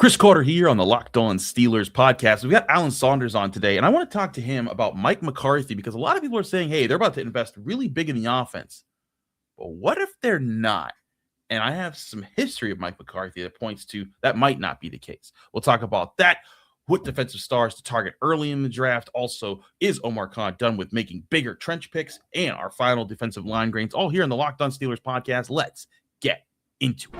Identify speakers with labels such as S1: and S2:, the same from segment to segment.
S1: Chris Carter here on the Locked On Steelers podcast. We've got Alan Saunders on today, and I want to talk to him about Mike McCarthy because a lot of people are saying, hey, they're about to invest really big in the offense. But what if they're not? And I have some history of Mike McCarthy that points to that might not be the case. We'll talk about that. What defensive stars to target early in the draft? Also, is Omar Khan done with making bigger trench picks? And our final defensive line grades, all here in the Locked On Steelers podcast. Let's get into it.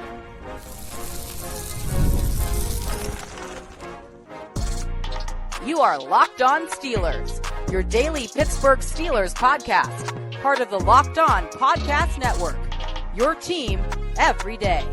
S2: You are Locked On Steelers, your daily Pittsburgh Steelers podcast, part of the Locked On Podcast Network, your team every day.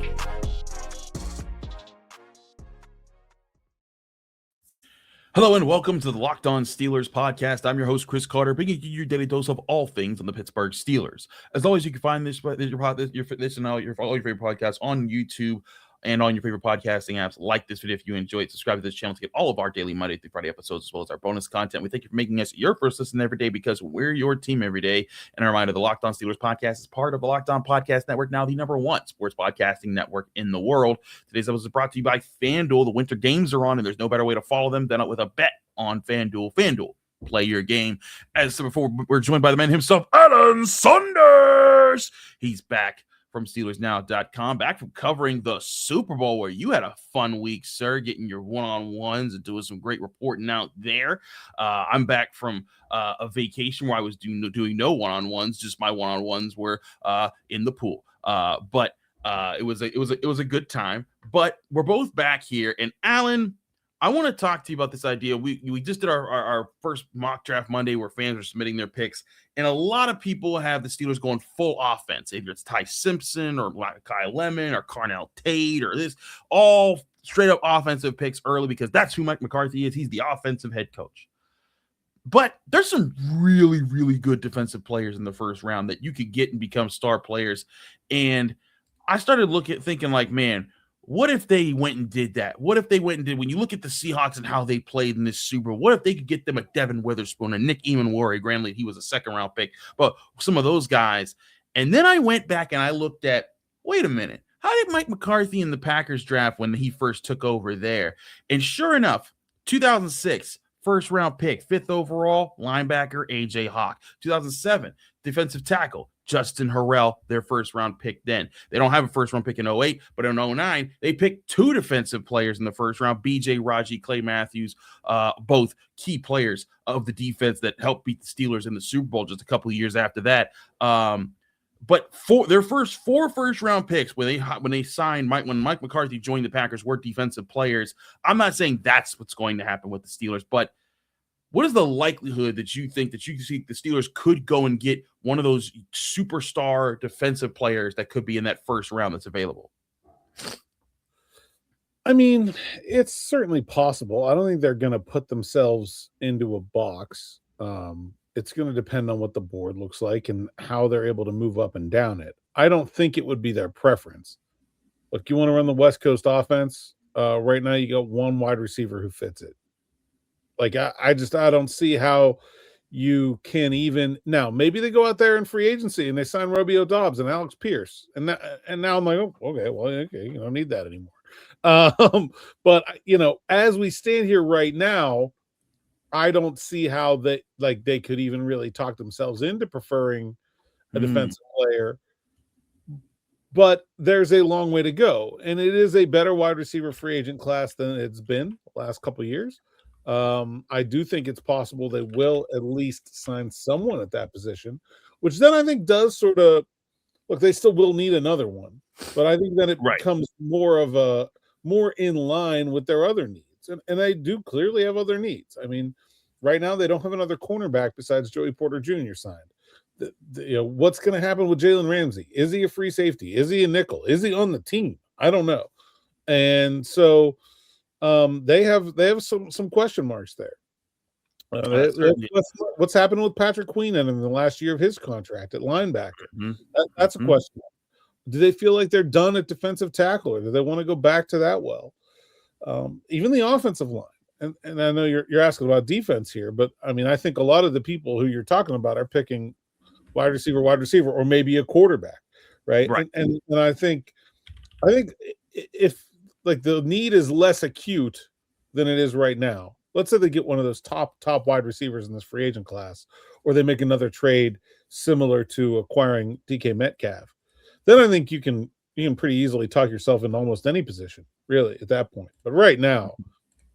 S1: Hello and welcome to the Locked On Steelers podcast. I'm your host, Chris Carter, bringing you your daily dose of all things on the Pittsburgh Steelers. As always, you can find this and all your favorite podcasts on YouTube and on your favorite podcasting apps. Like this video if you enjoyed. Subscribe to this channel to get all of our daily Monday through Friday episodes, as well as our bonus content. We thank you for making us your first listen every day because we're your team every day. And a reminder, the Locked On Steelers podcast is part of the Locked On Podcast Network, now the #1 sports podcasting network in the world. Today's episode is brought to you by FanDuel. The winter games are on, and there's no better way to follow them than with a bet on FanDuel. FanDuel, play your game. As said before, we're joined by the man himself, Alan Saunders. He's back from SteelersNow.com, back from covering the Super Bowl, where you had a fun week, sir, getting your one-on-ones and doing some great reporting out there. I'm back from a vacation where I was doing no one-on-ones, just my one-on-ones were in the pool. But it was a good time. But we're both back here, and Alan, I want to talk to you about this idea. We just did our first mock draft Monday where fans are submitting their picks, and a lot of people have the Steelers going full offense. Either it's Ty Simpson or Makai Lemon or Carnell Tate or this, all straight up offensive picks early because that's who Mike McCarthy is. He's the offensive head coach. But there's some really, really good defensive players in the first round that you could get and become star players. And I started thinking like, man, what if they went and did that? What if they went and did, when you look at the Seahawks and how they played in this Super Bowl, what if they could get them a Devin Witherspoon and Nick Emanwari? Granted, he was a second-round pick, but some of those guys. And then I went back and I looked at, wait a minute, how did Mike McCarthy in the Packers draft when he first took over there? And sure enough, 2006, first-round pick, 5th overall, linebacker, A.J. Hawk. 2007, defensive tackle, Justin Harrell, their first-round pick then. They don't have a first-round pick in 08, but in 09, they picked 2 defensive players in the first round, B.J. Raji, Clay Matthews, both key players of the defense that helped beat the Steelers in the Super Bowl just a couple of years after that. But for their first 4 first-round picks, when Mike McCarthy joined the Packers, were defensive players. I'm not saying that's what's going to happen with the Steelers, but what is the likelihood that you think that you see the Steelers could go and get one of those superstar defensive players that could be in that first round that's available?
S3: I mean, it's certainly possible. I don't think they're going to put themselves into a box. It's going to depend on what the board looks like and how they're able to move up and down it. I don't think it would be their preference. Look, you want to run the West Coast offense? Right now you got one wide receiver who fits it. Like, I don't see how you can even – now, maybe they go out there in free agency and they sign Romeo Doubs and Alex Pierce. And now I'm like, oh, okay, you don't need that anymore. But, as we stand here right now, I don't see how they could even really talk themselves into preferring a defensive player. But there's a long way to go. And it is a better wide receiver free agent class than it's been the last couple of years. I do think it's possible they will at least sign someone at that position, which then I think does sort of look, they still will need another one, but I think that it becomes more in line with their other needs. And they do clearly have other needs. I mean, right now they don't have another cornerback besides Joey Porter Jr. signed. What's going to happen with Jalen Ramsey? Is he a free safety? Is he a nickel? Is he on the team? I don't know. And so they have some question marks there. What's happened with Patrick Queenan in the last year of his contract at linebacker? That's a question. Do they feel like they're done at defensive tackle, or do they want to go back to that well? Even the offensive line. And I know you're asking about defense here, but I mean, I think a lot of the people who you're talking about are picking wide receiver, or maybe a quarterback, right? And I think if like the need is less acute than it is right now. Let's say they get one of those top wide receivers in this free agent class, or they make another trade similar to acquiring DK Metcalf. Then I think you can pretty easily talk yourself into almost any position, really, at that point. But right now,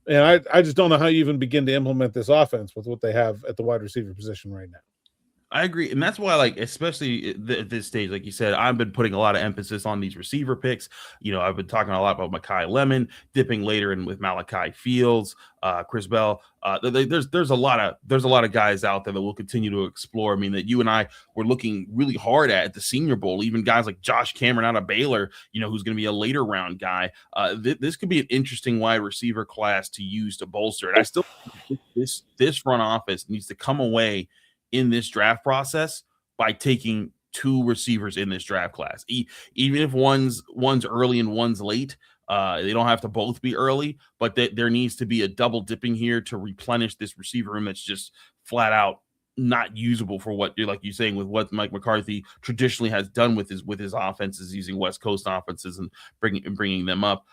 S3: and I just don't know how you even begin to implement this offense with what they have at the wide receiver position right now.
S1: I agree. And that's why, like, especially at this stage, like you said, I've been putting a lot of emphasis on these receiver picks. I've been talking a lot about Makai Lemon, dipping later in with Malachi Fields, Chris Bell. There's a lot of guys out there that we'll continue to explore. I mean, that you and I were looking really hard at the Senior Bowl, even guys like Josh Cameron out of Baylor, who's going to be a later round guy. This could be an interesting wide receiver class to use to bolster it. I still think this front office needs to come away in this draft process by taking 2 receivers in this draft class, even if one's early and one's late. They don't have to both be early, but there needs to be a double dipping here to replenish this receiver room that's just flat out not usable for what you're, like you're saying, with what Mike McCarthy traditionally has done with his offenses, using West Coast offenses and bringing them up.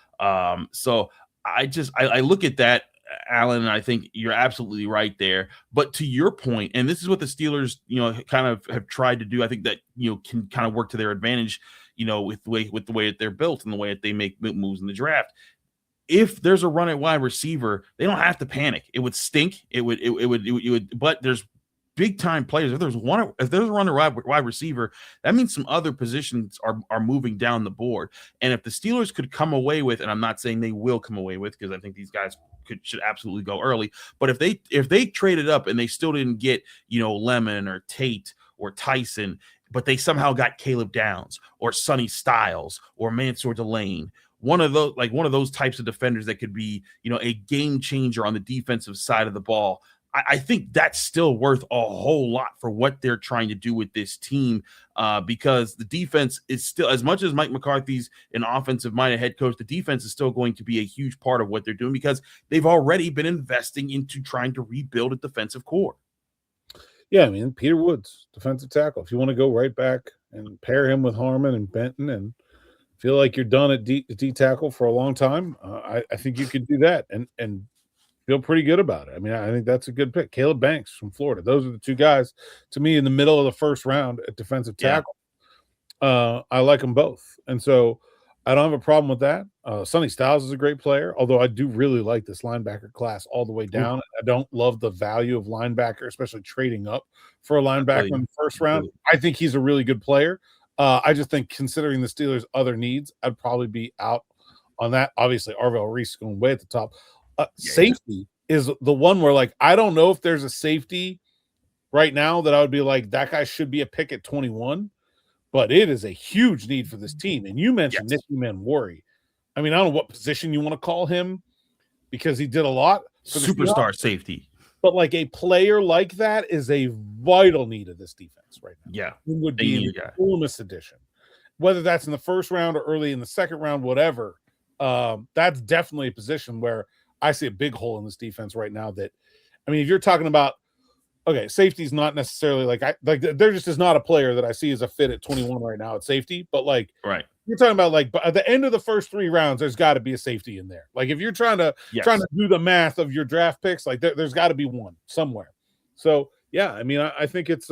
S1: So I look at that, Alan, and I think you're absolutely right there. But to your point, and this is what the Steelers, kind of have tried to do, I think that, can kind of work to their advantage, with the way that they're built and the way that they make moves in the draft. If there's a run at wide receiver, they don't have to panic. It would stink. It would, but there's big time players. If there's a run at wide receiver, that means some other positions are moving down the board. And if the Steelers could come away with, and I'm not saying they will come away with, because I think these guys should absolutely go early. But if they traded up and they still didn't get, Lemon or Tate or Tyson, but they somehow got Caleb Downs or Sonny Styles or Mansoor Delane, one of those types of defenders that could be, a game changer on the defensive side of the ball, I think that's still worth a whole lot for what they're trying to do with this team, because the defense is still, as much as Mike McCarthy's an offensive-minded head coach, the defense is still going to be a huge part of what they're doing, because they've already been investing into trying to rebuild a defensive core.
S3: Yeah, I mean, Peter Woods, defensive tackle. If you want to go right back and pair him with Harmon and Benton and feel like you're done at D tackle for a long time, I think you could do that and feel pretty good about it. I mean, I think that's a good pick. Caleb Banks from Florida. Those are the 2 guys, to me, in the middle of the first round at defensive tackle. Yeah. I like them both. And so I don't have a problem with that. Sonny Styles is a great player, although I do really like this linebacker class all the way down. I don't love the value of linebacker, especially trading up for a linebacker in the first round. I think he's a really good player. I just think, considering the Steelers' other needs, I'd probably be out on that. Obviously, Arvell Reese is going way at the top. Safety is the one where, like, I don't know if there's a safety right now that I would be like, that guy should be a pick at 21, but it is a huge need for this team. And you mentioned Nicky Mansour. I mean, I don't know what position you want to call him, because he did a lot for the
S1: superstar safety,
S3: but like a player like that is a vital need of this defense right now.
S1: Yeah,
S3: it would be an enormous addition, whether that's in the first round or early in the second round, whatever. That's definitely a position where I see a big hole in this defense right now. That, I mean, if you're talking about, okay, safety is not necessarily like there just is not a player that I see as a fit at 21 right now at safety, but like,
S1: right,
S3: you're talking about, like, at the end of the first 3 rounds, there's got to be a safety in there. Like, if you're trying to do the math of your draft picks, like there's got to be one somewhere. So yeah, I mean, I think it's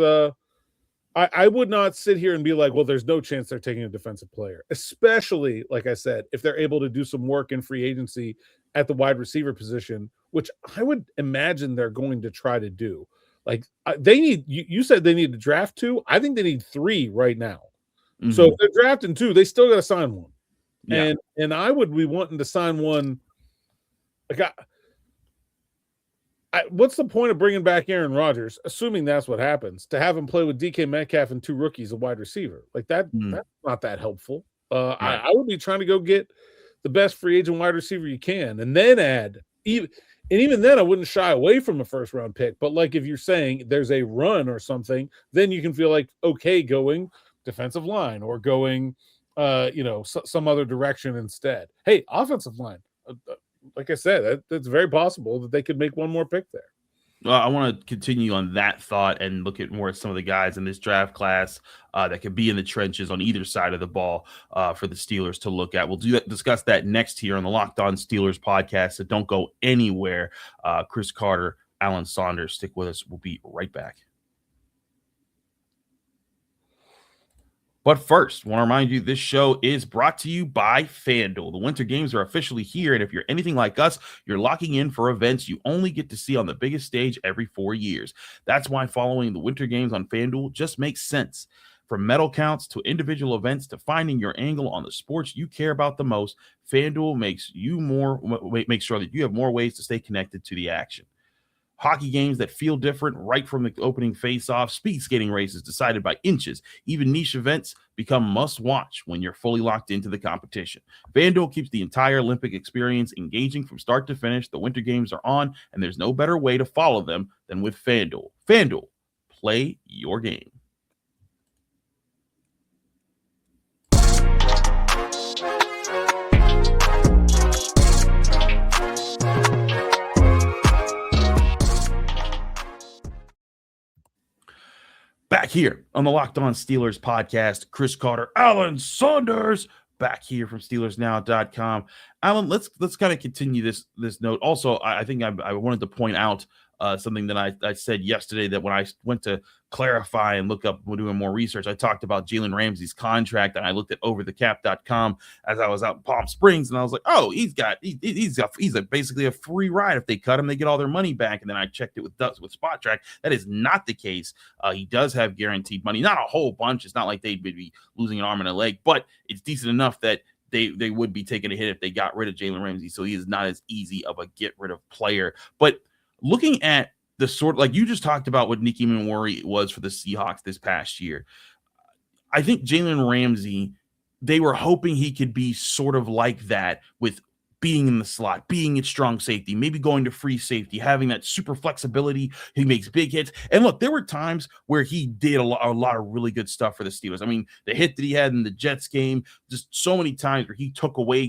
S3: I would not sit here and be like, well, there's no chance they're taking a defensive player, especially, like I said, if they're able to do some work in free agency at the wide receiver position, which I would imagine they're going to try to do. Like, they need, you said they need to draft 2. I think they need 3 right now. Mm-hmm. So if they're drafting 2, they still got to sign one. Yeah. And I would be wanting to sign one. Like, what's the point of bringing back Aaron Rodgers, assuming that's what happens, to have him play with DK Metcalf and 2 rookies, a wide receiver? Like, that's not that helpful. Right. I would be trying to go get the best free agent wide receiver you can, and then add even then I wouldn't shy away from a first round pick. But like, if you're saying there's a run or something, then you can feel like, okay, going defensive line or going some other direction instead. Hey, offensive line. Like I said, that's very possible that they could make one more pick there.
S1: Well, I want to continue on that thought and look at more at some of the guys in this draft class that could be in the trenches on either side of the ball for the Steelers to look at. We'll discuss that next here on the Locked On Steelers podcast. So don't go anywhere. Chris Carter, Alan Saunders, stick with us. We'll be right back. But first, I want to remind you this show is brought to you by FanDuel. The Winter Games are officially here, and if you're anything like us, you're locking in for events you only get to see on the biggest stage every 4 years. That's why following the Winter Games on FanDuel just makes sense. From medal counts to individual events to finding your angle on the sports you care about the most, FanDuel makes sure that you have more ways to stay connected to the action. Hockey games that feel different right from the opening face-off, speed skating races decided by inches, even niche events become must-watch when you're fully locked into the competition. FanDuel keeps the entire Olympic experience engaging from start to finish. The Winter Games are on, and there's no better way to follow them than with FanDuel. FanDuel, play your game. Back here on the Locked On Steelers podcast, Chris Carter, Alan Saunders, back here from SteelersNow.com. Alan, let's kind of continue this note. Also, I think I wanted to point out something that I said yesterday, that when I went to clarify and look up, when doing more research, I talked about Jalen Ramsey's contract, and I looked at overthecap.com as I was out in Palm Springs, and I was like, oh, he's basically a free ride. If they cut him, they get all their money back. And then I checked it with Spot Track. That is not the case. He does have guaranteed money, not a whole bunch. It's not like they'd be losing an arm and a leg, but it's decent enough that they would be taking a hit if they got rid of Jalen Ramsey. So he is not as easy of a get rid of player. But looking at the sort, like you just talked about what Nicky Manwari was for the Seahawks this past year, I think Jalen Ramsey, they were hoping he could be sort of like that, with being in the slot, being at strong safety, maybe going to free safety, having that super flexibility. He makes big hits. And look, there were times where he did a lot of really good stuff for the Steelers. I mean, the hit that he had in the Jets game, just so many times where he took away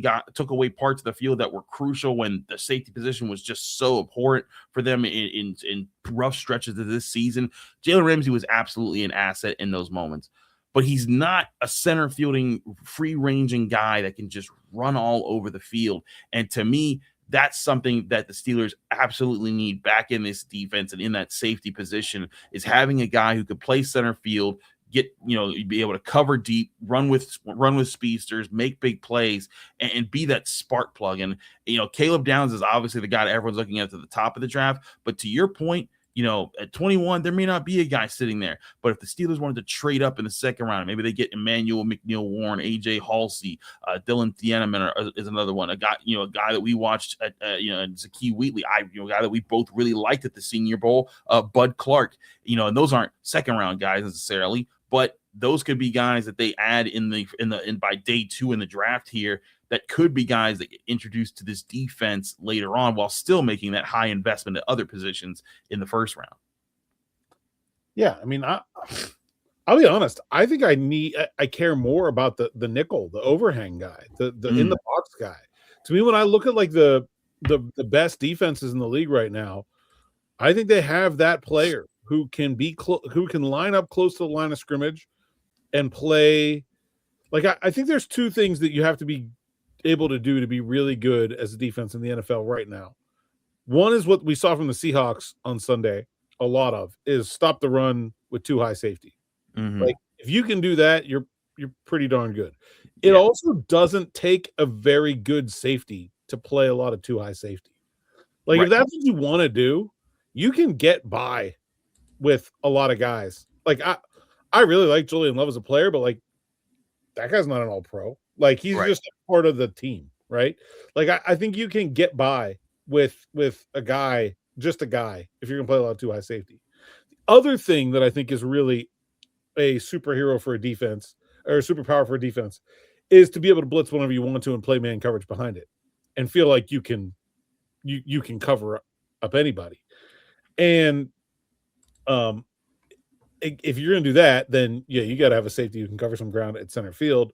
S1: parts of the field that were crucial when the safety position was just so abhorrent for them in rough stretches of this season. Jalen Ramsey was absolutely an asset in those moments. But he's not a center fielding, free-ranging guy that can just run all over the field. And to me, that's something that the Steelers absolutely need back in this defense and in that safety position, is having a guy who could play center field, be able to cover deep, run with speedsters, make big plays, and be that spark plug. And, Caleb Downs is obviously the guy that everyone's looking at the top of the draft. But to your point, at 21, there may not be a guy sitting there. But if the Steelers wanted to trade up in the second round, maybe they get Emmanuel McNeil-Warren, A.J. Halsey, Dylan Thieneman is another one. A guy that we watched at, Zakee Wheatley, a guy that we both really liked at the Senior Bowl, Bud Clark. And those aren't second round guys necessarily, but those could be guys that they add in by day 2 in the draft here, that could be guys that get introduced to this defense later on, while still making that high investment at other positions in the first round.
S3: Yeah, I mean, I'll be honest. I think I care more about the nickel, the overhang guy, the in the box guy. To me, when I look at like the best defenses in the league right now, I think they have that player who can who can line up close to the line of scrimmage and play. Like, I think there's two things that you have to be able to do to be really good as a defense in the NFL right now. One is what we saw from the Seahawks on Sunday, a lot of, is stop the run with too high safety. Mm-hmm. Like, if you can do that, you're pretty darn good. It also doesn't take a very good safety to play a lot of too high safety. Like, if that's what you want to do, you can get by with a lot of guys. Like, I really like Julian Love as a player, but like, that guy's not an all-pro. Like, he's just a part of the team, right? Like, I think you can get by with a guy, just a guy, if you're going to play a lot of too high safety. The other thing that I think is really a superhero for a defense, or a superpower for a defense, is to be able to blitz whenever you want to and play man coverage behind it and feel like you can cover up anybody. And if you're going to do that, then you got to have a safety who can cover some ground at center field.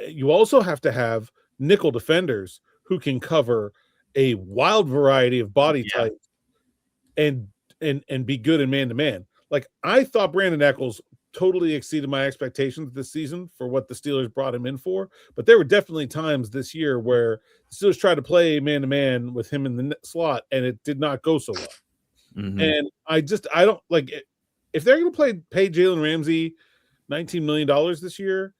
S3: You also have to have nickel defenders who can cover a wild variety of body types and and be good in man-to-man. Like, I thought Brandon Echols totally exceeded my expectations this season for what the Steelers brought him in for. But there were definitely times this year where the Steelers tried to play man-to-man with him in the slot, and it did not go so well.
S1: Mm-hmm.
S3: And I don't like it. If they're going to pay Jalen Ramsey $19 million this year,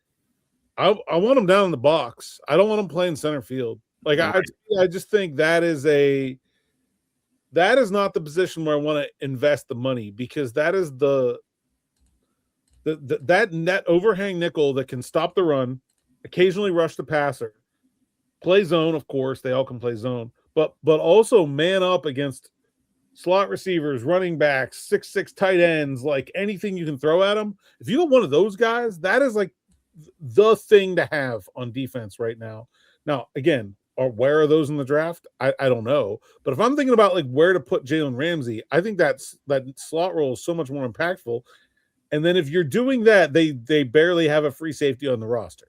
S3: I want him down in the box. I don't want him playing center field. Like, right. I just think that is not the position where I want to invest the money, because that is that net overhang nickel that can stop the run, occasionally rush the passer, play zone. Of course, they all can play zone, but also man up against slot receivers, running backs, 6'6" tight ends, like anything you can throw at them. If you got one of those guys, that is like the thing to have on defense right now. Now, again, where are those in the draft? I don't know. But if I'm thinking about like where to put Jalen Ramsey, I think that slot role is so much more impactful. And then if you're doing that, they barely have a free safety on the roster.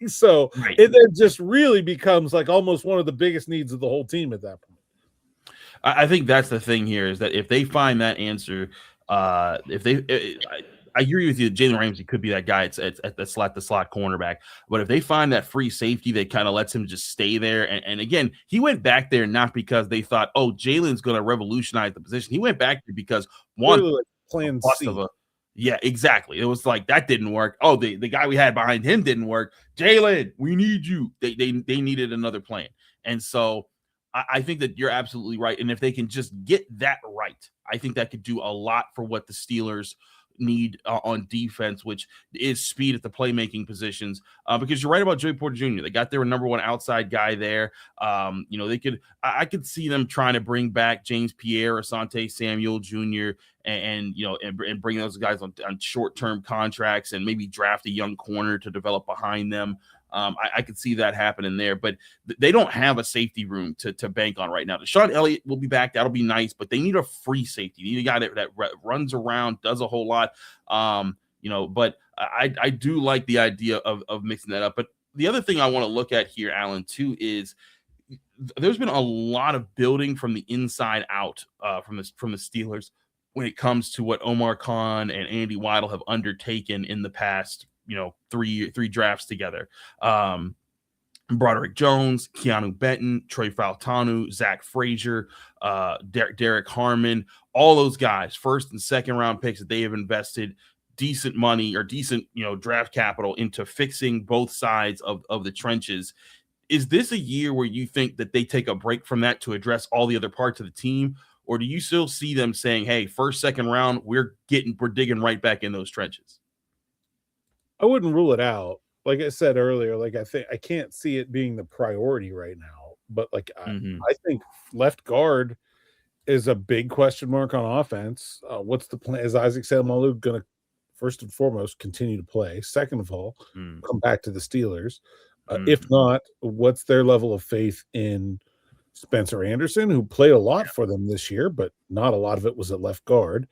S3: So right. It just really becomes like almost one of the biggest needs of the whole team at that point.
S1: I think that's the thing here, is that if they find that answer, I agree with you. Jalen Ramsey could be that guy at the slot cornerback. But if they find that free safety that kind of lets him just stay there, and again, he went back there not because they thought, oh, Jalen's going to revolutionize the position. He went back there because
S3: plan C.
S1: Yeah, exactly. It was like that didn't work. Oh, the guy we had behind him didn't work. Jalen, we need you. They needed another plan, and so I think that you're absolutely right. And if they can just get that right, I think that could do a lot for what the Steelers need on defense, which is speed at the playmaking positions. Because you're right about Joey Porter Jr. They got their number one outside guy there. I could see them trying to bring back James Pierre, Asante Samuel Jr. and bring those guys on short-term contracts and maybe draft a young corner to develop behind them. I could see that happening there, but they don't have a safety room to bank on right now. Deshaun Elliott will be back. That'll be nice, but they need a free safety. They need a guy that runs around, does a whole lot. But I do like the idea of mixing that up. But the other thing I want to look at here, Alan, too, is there's been a lot of building from the inside out from the Steelers when it comes to what Omar Khan and Andy Weidel have undertaken in the past three drafts together. Broderick Jones, Keeanu Benton, Trey Fautanu, Zach Frazier, Derrick Harmon, all those guys, first and second round picks that they have invested decent money or decent draft capital into fixing both sides of the trenches. Is this a year where you think that they take a break from that to address all the other parts of the team? Or do you still see them saying, hey, first, second round, we're digging right back in those trenches?
S3: I wouldn't rule it out. Like I said earlier, like I can't see it being the priority right now. But like I think left guard is a big question mark on offense. What's the plan? Is Isaac Seumalo going to, first and foremost, continue to play? Second of all, come back to the Steelers. If not, what's their level of faith in Spencer Anderson, who played a lot for them this year, but not a lot of it was at left guard?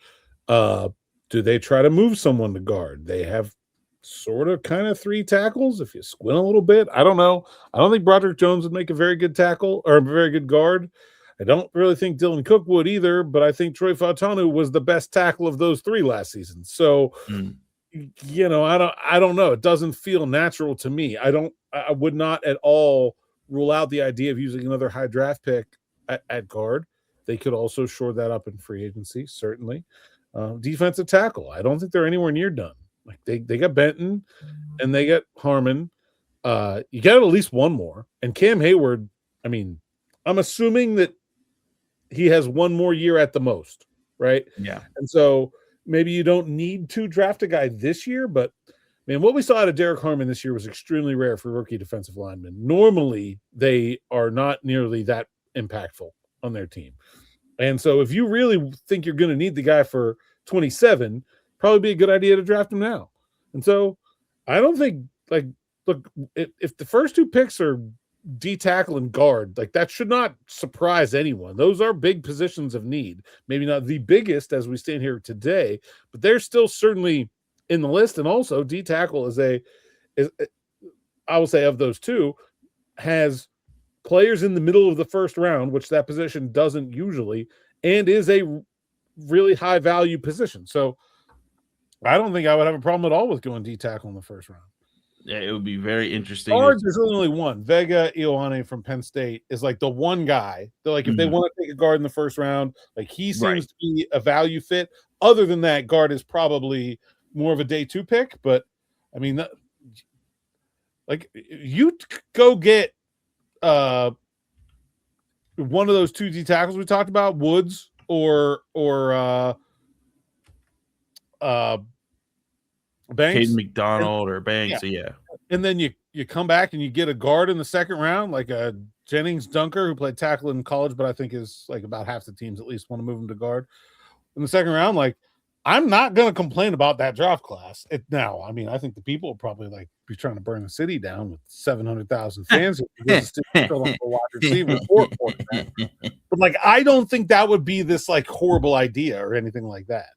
S3: Do they try to move someone to guard? They have sort of kind of three tackles if you squint a little bit. I don't know. I don't think Broderick Jones would make a very good tackle or a very good guard. I don't really think Dylan Cook would either, but I think Troy Fautanu was the best tackle of those three last season. So, I don't know. It doesn't feel natural to me. I would not at all rule out the idea of using another high draft pick at guard. They could also shore that up in free agency, certainly. Defensive tackle, I don't think they're anywhere near done. Like they got Benton and they got Harmon. You got at least one more. And Cam Heyward, I mean, I'm assuming that he has one more year at the most, right?
S1: Yeah.
S3: And so maybe you don't need to draft a guy this year, but man, what we saw out of Derrick Harmon this year was extremely rare for rookie defensive linemen. Normally, they are not nearly that impactful on their team. And so if you really think you're going to need the guy for 27, probably be a good idea to draft him now. And so I don't think, look, if the first two picks are D tackle and guard, like that should not surprise anyone. Those are big positions of need. Maybe not the biggest as we stand here today, but they're still certainly in the list. And also D tackle is I will say of those two, has players in the middle of the first round, which that position doesn't usually, and is a really high value position. So I don't think I would have a problem at all with going D tackle in the first round.
S1: Yeah, it would be very interesting.
S3: Guards, there's only one. Vega Ioane from Penn State is like the one guy. They're like, if they want to take a guard in the first round, like he seems to be a value fit. Other than that, guard is probably more of a day 2 pick. But I mean, like you go get one of those 2 D tackles we talked about, Woods or Banks,
S1: Caden McDonald or Banks, yeah.
S3: And then you come back and you get a guard in the second round, like a Jennings Dunker who played tackle in college, but I think is like about half the teams at least want to move him to guard in the second round. Like, I'm not going to complain about that draft class. Now, I mean, I think the people will probably like be trying to burn the city down with 700,000 fans still on the wide receiver or quarterback. But like, I don't think that would be this like horrible idea or anything like that.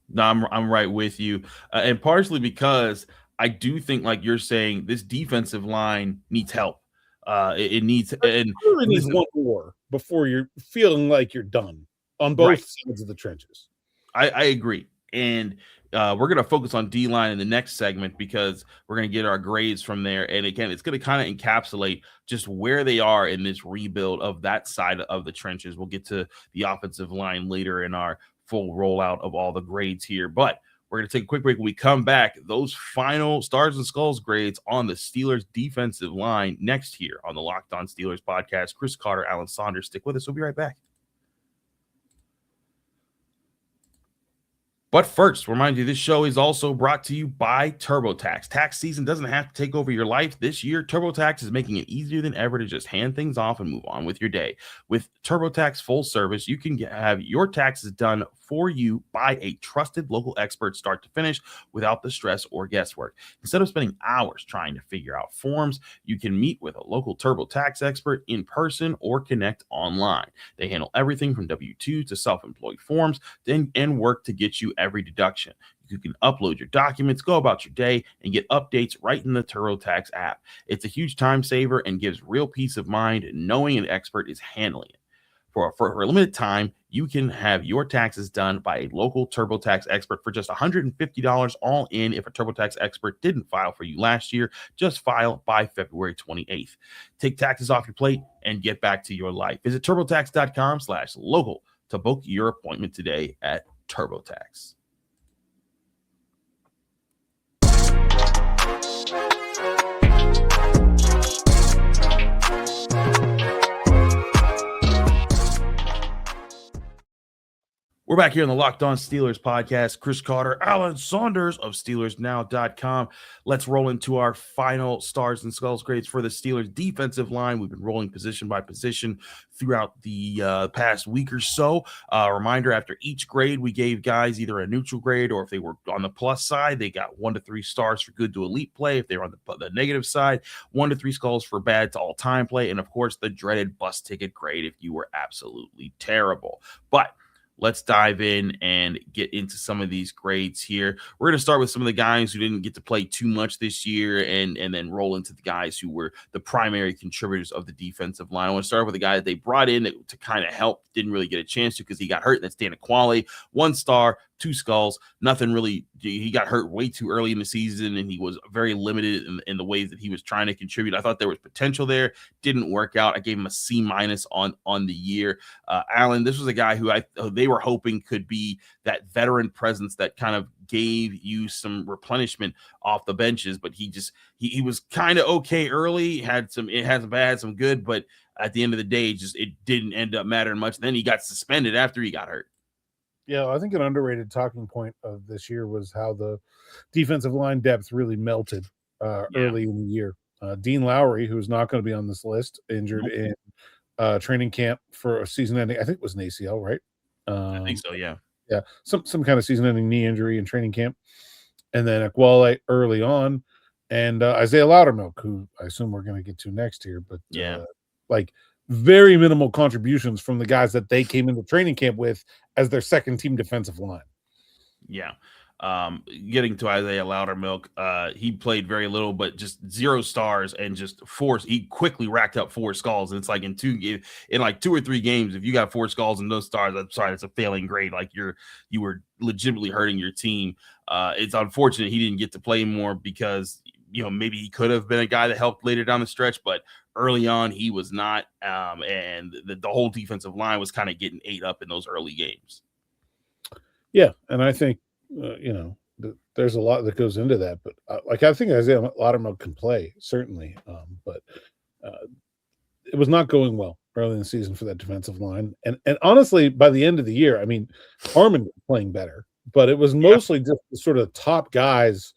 S1: No, I'm right with you, and partially because I do think, like you're saying, this defensive line needs help. It needs
S3: really needs one more before you're feeling like you're done on both sides of the trenches.
S1: I agree, and we're going to focus on D-line in the next segment because we're going to get our grades from there. And again, it's going to kind of encapsulate just where they are in this rebuild of that side of the trenches. We'll get to the offensive line later in our full rollout of all the grades here, but we're going to take a quick break. When we come back, those final Stars and Skulls grades on the Steelers defensive line next here on the Locked On Steelers podcast. Chris Carter, Alan Saunders, stick with us. We'll be right back. But first, remind you, this show is also brought to you by TurboTax. Tax season doesn't have to take over your life. This year, TurboTax is making it easier than ever to just hand things off and move on with your day. With TurboTax full service, you can have your taxes done for you by a trusted local expert start to finish without the stress or guesswork. Instead of spending hours trying to figure out forms, you can meet with a local TurboTax expert in person or connect online. They handle everything from W-2 to self-employed forms and work to get you every deduction. You can upload your documents, go about your day, and get updates right in the TurboTax app. It's a huge time saver and gives real peace of mind knowing an expert is handling it. For a limited time, you can have your taxes done by a local TurboTax expert for just $150 all in. If a TurboTax expert didn't file for you last year, just file by February 28th. Take taxes off your plate and get back to your life. Visit TurboTax.com/local to book your appointment today at TurboTax. We're back here on the Locked On Steelers podcast. Chris Carter, Alan Saunders of SteelersNow.com. Let's roll into our final Stars and Skulls grades for the Steelers defensive line. We've been rolling position by position throughout the past week or so. Reminder, after each grade, we gave guys either a neutral grade, or if they were on the plus side, they got 1 to 3 stars for good to elite play. If they were on the negative side, 1 to 3 skulls for bad to all-time play. And, of course, the dreaded bus ticket grade if you were absolutely terrible. But let's dive in and get into some of these grades here. We're going to start with some of the guys who didn't get to play too much this year and then roll into the guys who were the primary contributors of the defensive line. I want to start with the guy that they brought in to kind of help, didn't really get a chance to because he got hurt. That's Dana Qualley, 1 star, 2 skulls, nothing really. He got hurt way too early in the season, and he was very limited in the ways that he was trying to contribute. I thought there was potential there. Didn't work out. I gave him a C- on the year. Allen, this was a guy who they were hoping could be that veteran presence that kind of gave you some replenishment off the benches, but he was kind of okay early. Had some bad, some good, but at the end of the day, it didn't end up mattering much. Then he got suspended after he got hurt.
S3: Yeah, I think an underrated talking point of this year was how the defensive line depth really melted early in the year. Dean Lowry, who's not going to be on this list, injured in training camp for a season-ending. I think it was an ACL, right?
S1: I think so. Yeah.
S3: Yeah, some kind of season-ending knee injury in training camp, and then Aquale early on, and Isaiah Loudermilk, who I assume we're going to get to next here, but very minimal contributions from the guys that they came into training camp with as their second team defensive line.
S1: Yeah. Getting to Isaiah Loudermilk, he played very little, but just 0 stars and just he quickly racked up 4 skulls. And it's like in 2 or 3 games, if you got 4 skulls and no stars, I'm sorry, it's a failing grade. Like you were legitimately hurting your team. It's unfortunate he didn't get to play more because, maybe he could have been a guy that helped later down the stretch, but early on he was not. And the whole defensive line was kind of getting ate up in those early games.
S3: Yeah. And I think, there's a lot that goes into that, but I think Isaiah Loudermilk can play certainly. But it was not going well early in the season for that defensive line. And honestly, by the end of the year, I mean, Harmon was playing better, but it was mostly just the sort of top guys.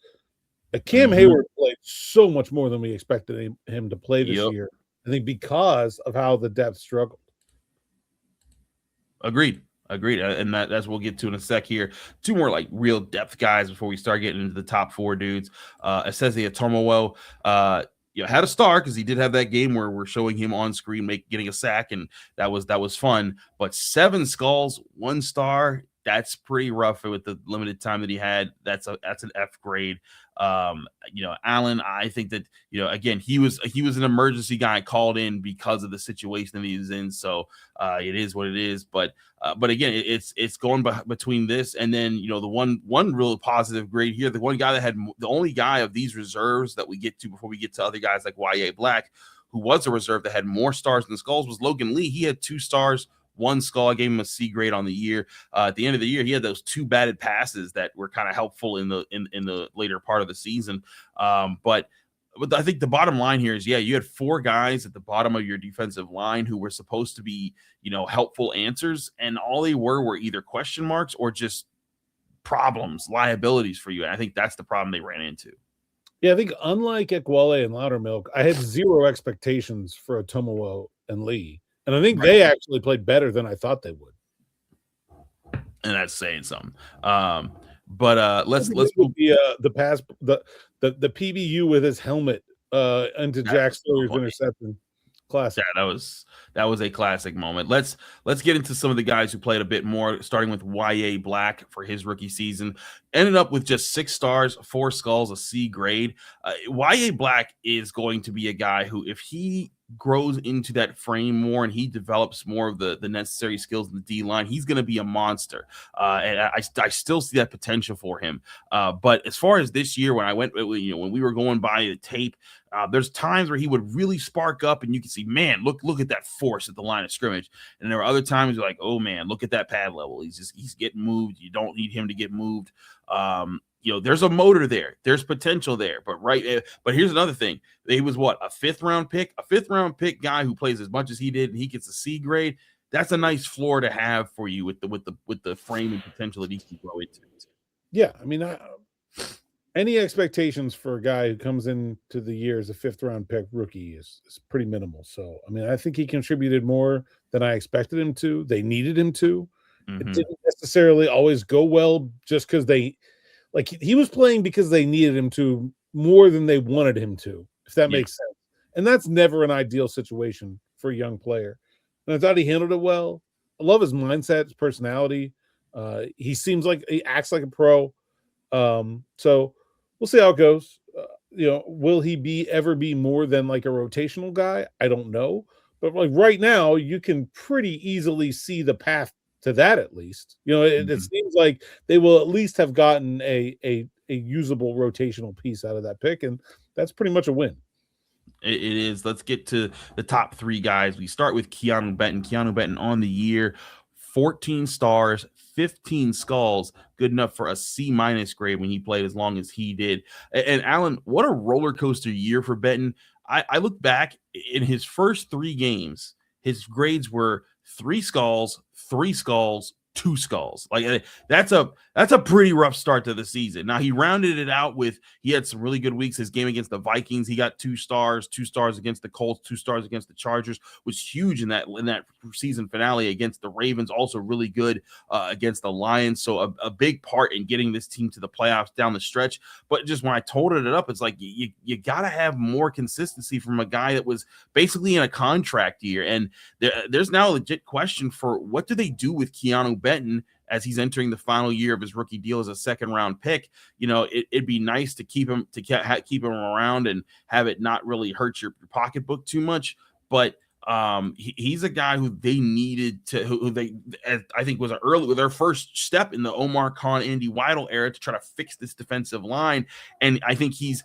S3: Cam Heyward played so much more than we expected him to play this year. I think because of how the depth struggled.
S1: Agreed. And that's what we'll get to in a sec here. 2 more like real depth guys before we start getting into the top 4 dudes. Esezi Atomowo, had a star because he did have that game where we're showing him on screen getting a sack, and that was fun. But 7 skulls, 1 star. That's pretty rough with the limited time that he had. That's an F grade. Allen, I think that, again, he was an emergency guy called in because of the situation that he was in. So it is what it is. But again, it's going between this and then, the one real positive grade here, the one guy that had the only guy of these reserves that we get to before we get to other guys like Y.A. Black, who was a reserve that had more stars than skulls, was Logan Lee. He had 2 stars. 1 skull. I gave him a C grade on the year. At the end of the year, he had those 2 batted passes that were kind of helpful in the later part of the season. But I think the bottom line here is, you had 4 guys at the bottom of your defensive line who were supposed to be, helpful answers, and all they were either question marks or just problems, liabilities for you. And I think that's the problem they ran into.
S3: Yeah, I think unlike Ekwale and Loudermilk, I had 0 expectations for Atomowo and Lee. And I think they actually played better than I thought they would.
S1: And that's saying something. But let's
S3: move the PBU with his helmet into Jack Sawyer's interception. Classic.
S1: Yeah, that was a classic moment. Let's get into some of the guys who played a bit more, starting with Y.A. Black for his rookie season. Ended up with just 6 stars, 4 skulls, a C grade. Y.A. Black is going to be a guy who, if he grows into that frame more and he develops more of the necessary skills in the D line, he's going to be a monster. And I still see that potential for him. But as far as this year, when we were going by the tape, there's times where he would really spark up and you can see, man, look at that force at the line of scrimmage. And there were other times you're like, oh man, look at that pad level. He's getting moved. You don't need him to get moved. There's a motor there. There's potential there. But here's another thing. He was what, a 5th round pick? A 5th round pick guy who plays as much as he did and he gets a C grade. That's a nice floor to have for you with the frame and potential that he can grow into.
S3: Yeah, I mean, any expectations for a guy who comes into the year as a 5th round pick rookie is pretty minimal. So, I mean, I think he contributed more than I expected him to. They needed him to. It didn't necessarily always go well just because he was playing because they needed him to more than they wanted him to, if that makes sense. And that's never an ideal situation for a young player. And I thought he handled it well. I love his mindset, his personality. He seems like he acts like a pro. So we'll see how it goes. Will he ever be more than like a rotational guy? I don't know. But like right now, you can pretty easily see the path to that at least. It seems like they will at least have gotten a usable rotational piece out of that pick, and that's pretty much a win.
S1: It is. Let's get to the top 3 guys. We start with Keeanu Benton. Keeanu Benton on the year, 14 stars, 15 skulls, good enough for a C- grade when he played as long as he did. And Alan, what a roller coaster year for Benton. I look back in his first 3 games, his grades were 3 skulls, 3 skulls, 2 skulls. Like that's a pretty rough start to the season. Now he rounded it out he had some really good weeks. His game against the Vikings, he got 2 stars, 2 stars against the Colts, 2 stars against the Chargers, was huge in that season finale against the Ravens. Also really good against the Lions. So a big part in getting this team to the playoffs down the stretch. But just when I totaled it up, it's like you got to have more consistency from a guy that was basically in a contract year. And there's now a legit question for what do they do with Keeanu Benton as he's entering the final year of his rookie deal as a second-round pick. It'd be nice to keep him around and have it not really hurt your pocketbook too much. But he's a guy who they needed to, who they, I think, was their first step in the Omar Khan, Andy Weidl era to try to fix this defensive line. And I think he's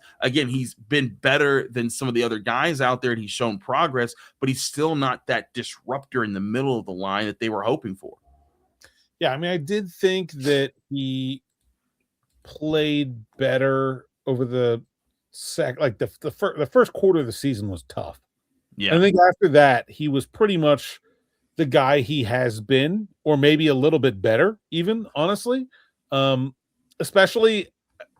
S1: been better than some of the other guys out there, and he's shown progress, but he's still not that disruptor in the middle of the line that they were hoping for.
S3: Yeah, I mean, I did think that he played better over the first quarter of the season was tough.
S1: Yeah,
S3: I think after that, he was pretty much the guy he has been, or maybe a little bit better, even, honestly. Especially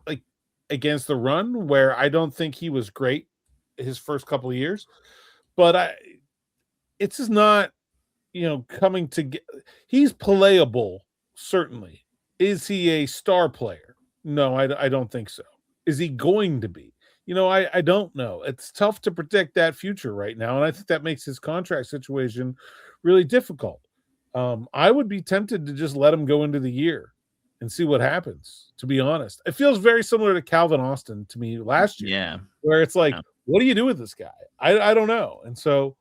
S3: like against the run, where I don't think he was great his first couple of years. But it's just not, coming to get. He's playable, certainly. Is he a star player? No, I don't think so. Is he going to be? I don't know. It's tough to predict that future right now, and I think that makes his contract situation really difficult. I would be tempted to just let him go into the year and see what happens, to be honest. It feels very similar to Calvin Austin to me last year, where it's like, what do you do with this guy? I don't know. And so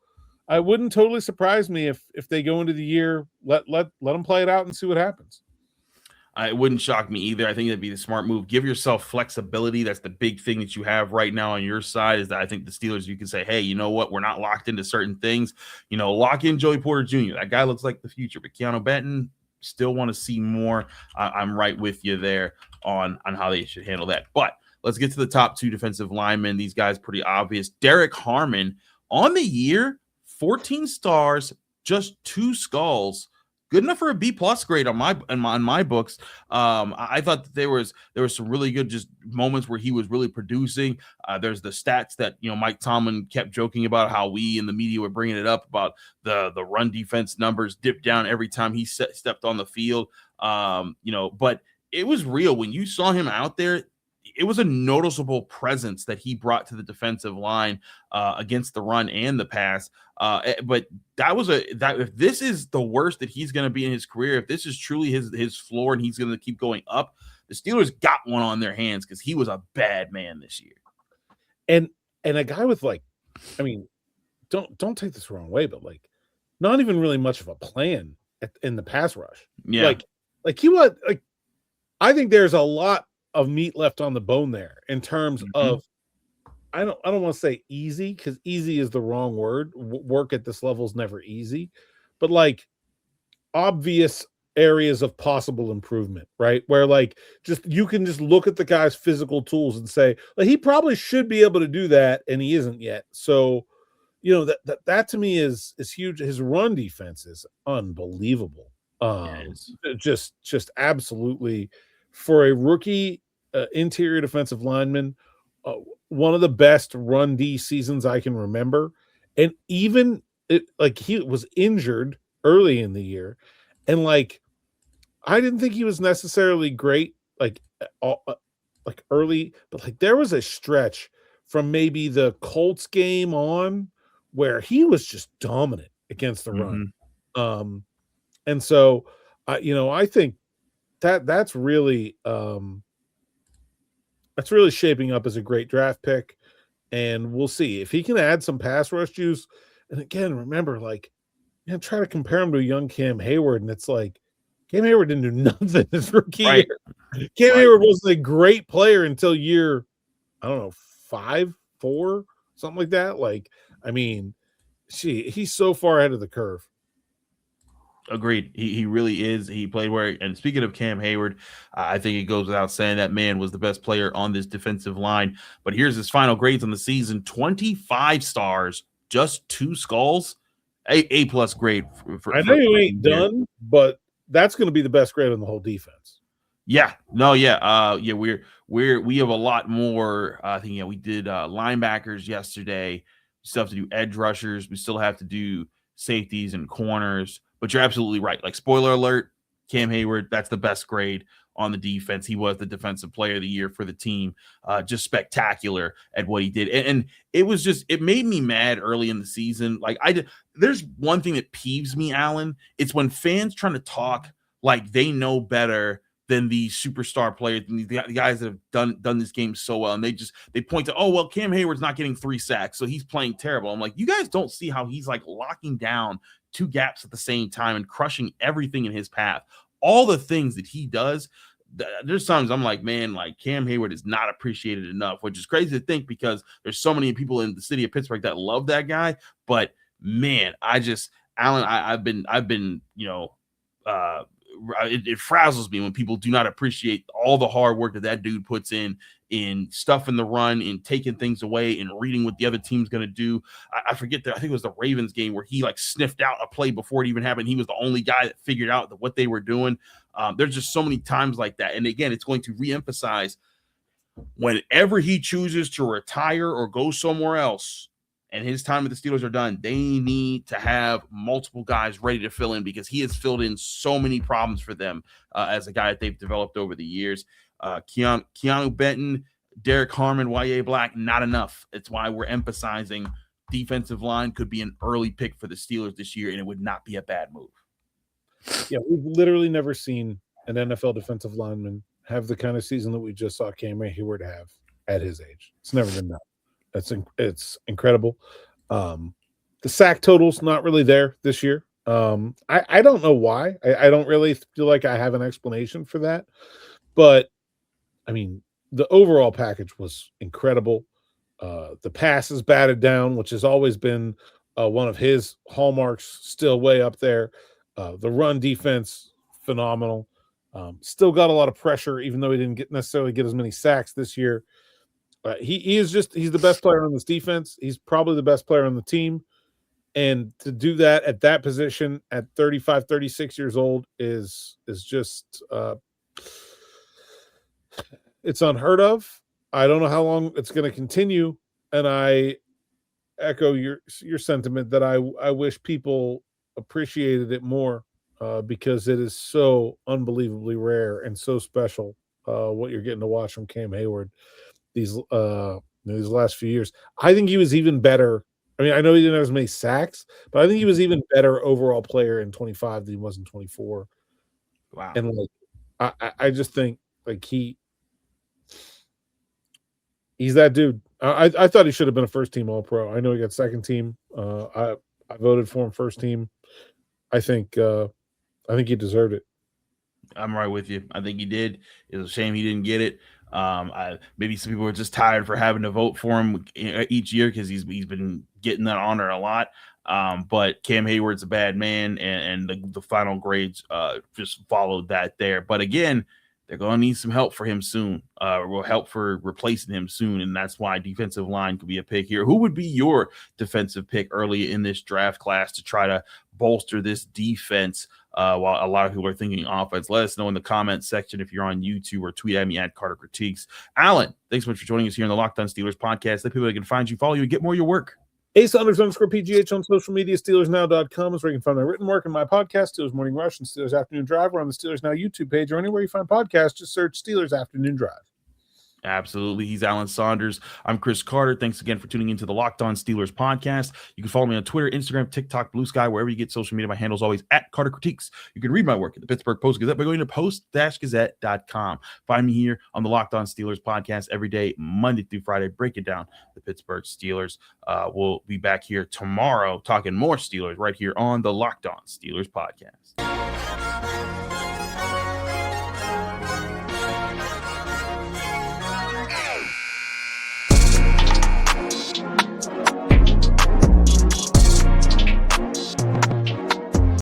S3: I wouldn't totally surprise me if they go into the year, let them play it out and see what happens.
S1: It wouldn't shock me either. I think that'd be the smart move. Give yourself flexibility. That's the big thing that you have right now on your side, is that I think the Steelers, you can say, hey, you know what? We're not locked into certain things. Lock in Joey Porter Jr. That guy looks like the future. But Keeanu Benton, still want to see more. I'm right with you there on how they should handle that. But let's get to the top two defensive linemen. These guys pretty obvious. Derrick Harmon on the year, 14 stars, just 2 skulls. Good enough for a B+ grade on my books. I thought that there was some really good just moments where he was really producing. There's the stats that Mike Tomlin kept joking about, how we in the media were bringing it up about the run defense numbers dipped down every time he stepped on the field. But it was real when you saw him out there. It was a noticeable presence that he brought to the defensive line against the run and the pass. But if this is the worst that he's going to be in his career, if this is truly his floor and he's going to keep going up, the Steelers got one on their hands, because he was a bad man this year.
S3: And a guy with don't take this the wrong way, but not even really much of a plan in the pass rush.
S1: Yeah,
S3: I think there's a lot of meat left on the bone there in terms of, I don't want to say easy, because easy is the wrong word. Work at this level is never easy, but obvious areas of possible improvement, right? Where you can just look at the guy's physical tools and say, he probably should be able to do that, and he isn't yet. So, that to me is huge. His run defense is unbelievable. Just absolutely, for a rookie interior defensive lineman, one of the best run D seasons I can remember. And even he was injured early in the year, and I didn't think he was necessarily great early, but there was a stretch from maybe the Colts game on where he was just dominant against the run. And so I think that's really shaping up as a great draft pick, and we'll see if he can add some pass rush juice. And again, remember, try to compare him to a young Cam Heyward, and it's Cam Heyward didn't do nothing his rookie year. Cam Heyward wasn't a great player until year, 5, 4, something like that. He's so far ahead of the curve.
S1: Agreed. He really is. He played where, and speaking of Cam Heyward, I think it goes without saying that man was the best player on this defensive line. But here's his final grades on the season: 25 stars, just 2 skulls, A+ grade.
S3: I know you ain't done, but that's going to be the best grade on the whole defense.
S1: Yeah. No. Yeah. We have a lot more. I think we did linebackers yesterday. We still have to do edge rushers. We still have to do safeties and corners. But you're absolutely right. Spoiler alert, Cam Heyward, that's the best grade on the defense. He was the defensive player of the year for the team. Just spectacular at what he did. And it was just, it made me mad early in the season. There's one thing that peeves me, Alan. It's when fans trying to talk like they know better than these superstar players, and the guys that have done this game so well. And they point to, oh, well, Cam Heyward's not getting 3 sacks, so he's playing terrible. I'm like, you guys don't see how he's like locking down 2 gaps at the same time and crushing everything in his path. All the things that he does, there's times I'm like, man, like Cam Heyward is not appreciated enough, which is crazy to think because there's so many people in the city of Pittsburgh that love that guy. But man, Alan, I've been, it frazzles me when people do not appreciate all the hard work that dude puts in stuffing the run, in taking things away, in reading what the other team's going to do. I forget that. I think it was the Ravens game where he like sniffed out a play before it even happened. He was the only guy that figured out what they were doing. There's just so many times like that. And again, it's going to reemphasize whenever he chooses to retire or go somewhere else and his time with the Steelers are done, they need to have multiple guys ready to fill in because he has filled in so many problems for them as a guy that they've developed over the years. Keeanu, Benton, Derrick, Harmon, Y.A. Black, not enough. It's why we're emphasizing defensive line could be an early pick for the Steelers this year, and it would not be a bad move.
S3: Yeah, we've literally never seen an NFL defensive lineman have the kind of season that we just saw Cam Heyward have at his age. It's never been done. It's incredible. The sack total's not really there this year. I don't know why. I don't really feel like I have an explanation for that. But, I mean, the overall package was incredible. The pass is batted down, which has always been one of his hallmarks, still way up there. The run defense, phenomenal. Still got a lot of pressure, even though he didn't necessarily get as many sacks this year. He's the best player on this defense. He's probably the best player on the team. And to do that at that position at 35, 36 years old is just it's unheard of. I don't know how long it's going to continue. And I echo your sentiment that I wish people appreciated it more because it is so unbelievably rare and so special what you're getting to watch from Cam Heyward these last few years. I think he was even better. I mean, I know he didn't have as many sacks, but I think he was even better overall player in 25 than he was in 24.
S1: Wow.
S3: And like, I just think like he's that dude. I thought he should have been a first team All Pro. I know he got second team. I voted for him first team. I think he deserved it.
S1: I'm right with you. I think he did. It was a shame he didn't get it. Maybe some people were just tired for having to vote for him each year because he's been getting that honor a lot. But Cam Heyward's a bad man, and the final grades just followed that there. But again, they're going to need some help for him soon. Help for replacing him soon, and that's why defensive line could be a pick here. Who would be your defensive pick early in this draft class to try to bolster this defense while a lot of people are thinking offense? Let us know in the comments section if you're on YouTube or tweet at me at Carter Critiques. Alan, thanks so much for joining us here on the Locked On Steelers podcast. Let people that can find you, follow you, and get more of your work.
S3: Saunders_PGH on social media. SteelersNow.com is where you can find my written work and my podcast, Steelers Morning Rush and Steelers Afternoon Drive. We're on the Steelers Now YouTube page or anywhere you find podcasts. Just search Steelers Afternoon Drive.
S1: Absolutely. He's Alan Saunders. I'm Chris Carter. Thanks again for tuning into the Locked On Steelers podcast. You can follow me on Twitter, Instagram, TikTok, Blue Sky, wherever you get social media. My handle is always at Carter Critiques. You can read my work at the Pittsburgh Post-Gazette by going to post-gazette.com. Find me here on the Locked On Steelers podcast every day, Monday through Friday, breaking down the Pittsburgh Steelers. We'll be back here tomorrow talking more Steelers right here on the Locked On Steelers podcast.